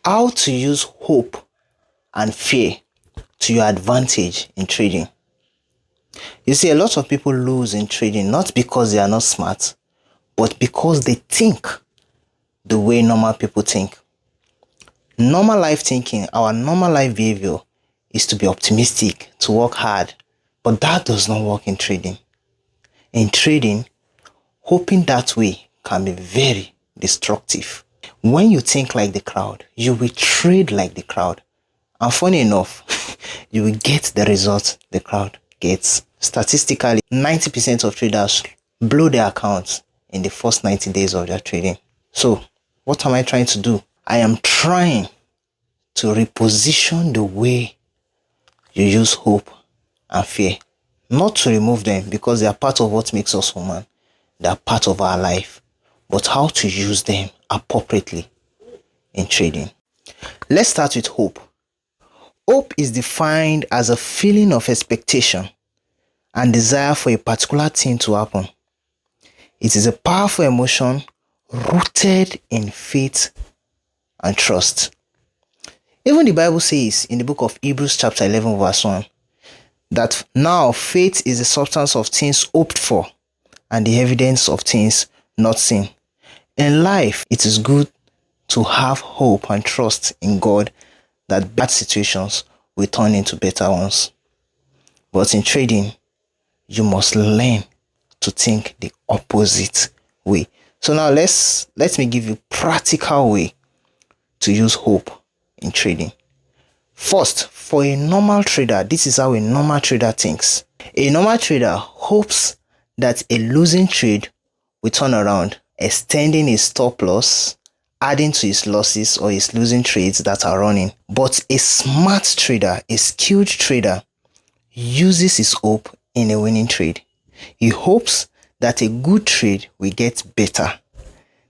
How to use hope and fear to your advantage in trading. You see, a lot of people lose in trading not because they are not smart, but because they think the way normal people think. Normal life thinking, our normal life behavior is to be optimistic, to work hard, but that does not work in trading. In trading, hoping that way can be very destructive. When you think like the crowd, you will trade like the crowd. And funny enough, you will get the results the crowd gets. Statistically, 90% of traders blow their accounts in the first 90 days of their trading. So, what am I trying to do? I am trying to reposition the way you use hope and fear. Not to remove them, because they are part of what makes us human. They are part of our life. But how to use them appropriately in trading. Let's start with hope. Hope is defined as a feeling of expectation and desire for a particular thing to happen. It is a powerful emotion rooted in faith and trust. Even the Bible says in the book of Hebrews chapter 11 verse 1 that now faith is the substance of things hoped for and the evidence of things not seen. In life, it is good to have hope and trust in God that bad situations will turn into better ones. But in trading, you must learn to think the opposite way. So now let me give you practical way to use hope in trading. First, for a normal trader, this is how a normal trader thinks. A normal trader hopes that a losing trade will turn around, extending his stop loss, adding to his losses or his losing trades that are running. But a smart trader, a skilled trader, uses his hope in a winning trade. He hopes that a good trade will get better,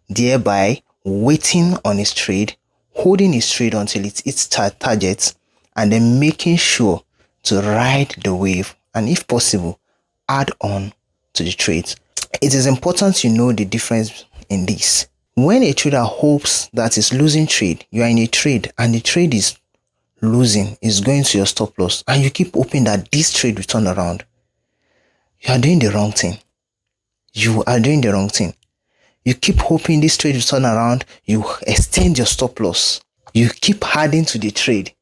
thereby waiting on his trade, holding his trade until it hits targets, and then making sure to ride the wave and, if possible, add on to the trades. It is important you know the difference in this. When a trader hopes that his losing trade, you are in a trade and the trade is losing, is going to your stop loss, and you keep hoping that this trade will turn around, you are doing the wrong thing. You are doing the wrong thing. You keep hoping this trade will turn around, you extend your stop loss. You keep adding to the trade,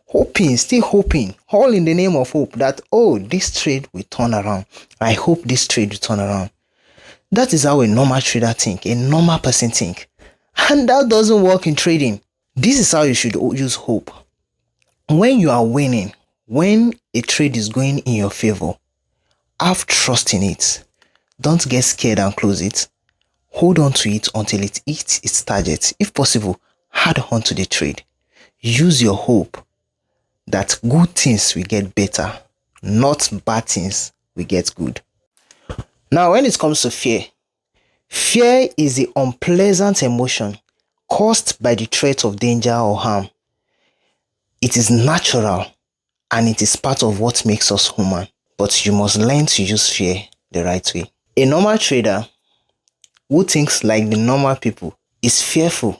hoping, still hoping, all in the name of hope that, oh, this trade will turn around. I hope this trade will turn around. That is how a normal trader think, a normal person think. And that doesn't work in trading. This is how you should use hope. When you are winning, when a trade is going in your favor, have trust in it. Don't get scared and close it. Hold on to it until it hits its target. If possible, add on to the trade. Use your hope that good things will get better, not bad things will get good. Now, when it comes to fear, fear is the unpleasant emotion caused by the threat of danger or harm. It is natural and it is part of what makes us human, but you must learn to use fear the right way. A normal trader who thinks like the normal people is fearful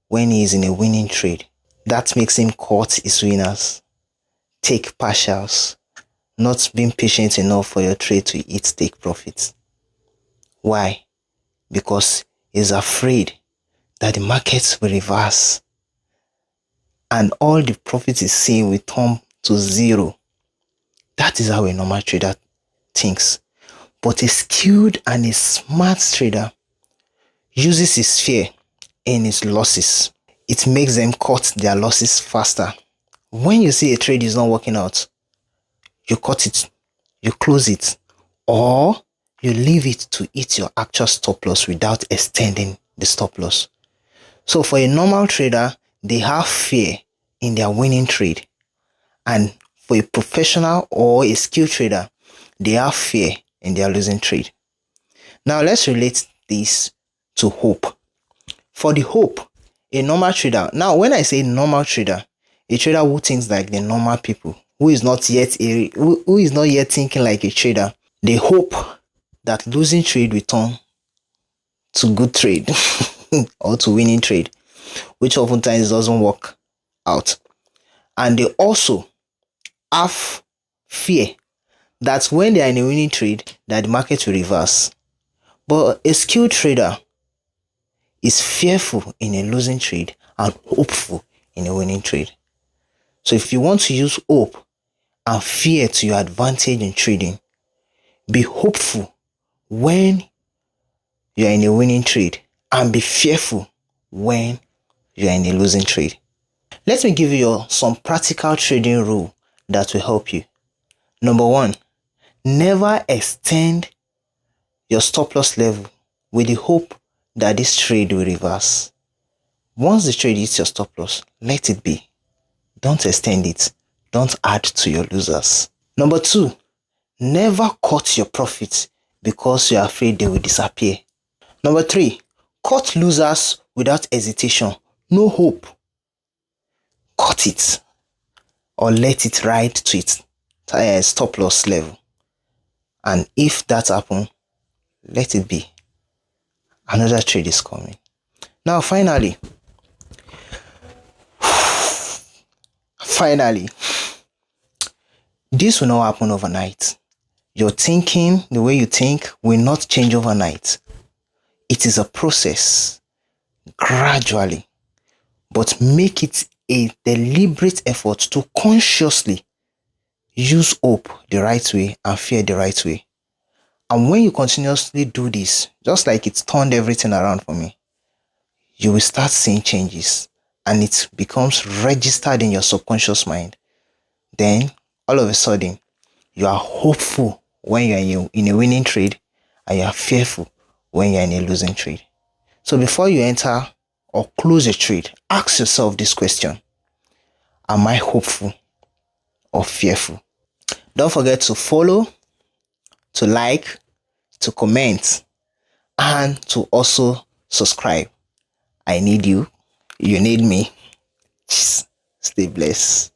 when he is in a winning trade. That makes him cut his winners, take partials, not being patient enough for your trade to take profits. Why? Because he's afraid that the markets will reverse and all the profits he's seeing will turn to zero. That is how a normal trader thinks. But a skilled and a smart trader uses his fear in his losses. It makes them cut their losses faster. When you see a trade is not working out, you cut it, you close it, or you leave it to hit your actual stop loss without extending the stop loss. So for a normal trader, they have fear in their winning trade. And for a professional or a skilled trader, they have fear in their losing trade. Now let's relate this to hope. For the hope, a normal trader, now when I say normal trader, a trader who thinks like the normal people, who is not yet thinking like a trader, they hope that losing trade will turn to good trade or to winning trade. which oftentimes doesn't work out. And they also have fear that when they are in a winning trade, that the market will reverse. But a skilled trader is fearful in a losing trade and hopeful in a winning trade. So if you want to use hope and fear to your advantage in trading, be hopeful when you are in a winning trade and be fearful when you are in a losing trade. Let me give you some practical trading rule that will help you. Number one, never extend your stop loss level with the hope that this trade will reverse. Once the trade hits your stop loss, let it be. Don't extend it. Don't add to your losers. Number two, never cut your profits because you are afraid they will disappear. Number three, cut losers without hesitation. No hope. Cut it or let it ride to its stop loss level. And if that happens, let it be. Another trade is coming. Now, finally, this will not happen overnight. Your thinking, the way you think, will not change overnight. It is a process, gradually, but make it a deliberate effort to consciously use hope the right way and fear the right way. And when you continuously do this, just like it's turned everything around for me, you will start seeing changes and it becomes registered in your subconscious mind. Then, all of a sudden, you are hopeful when you are in a winning trade and you are fearful when you are in a losing trade. So before you enter or close a trade, ask yourself this question: am I hopeful or fearful? Don't forget to follow, to like, to comment, and to also subscribe. I need you. You need me. Stay blessed.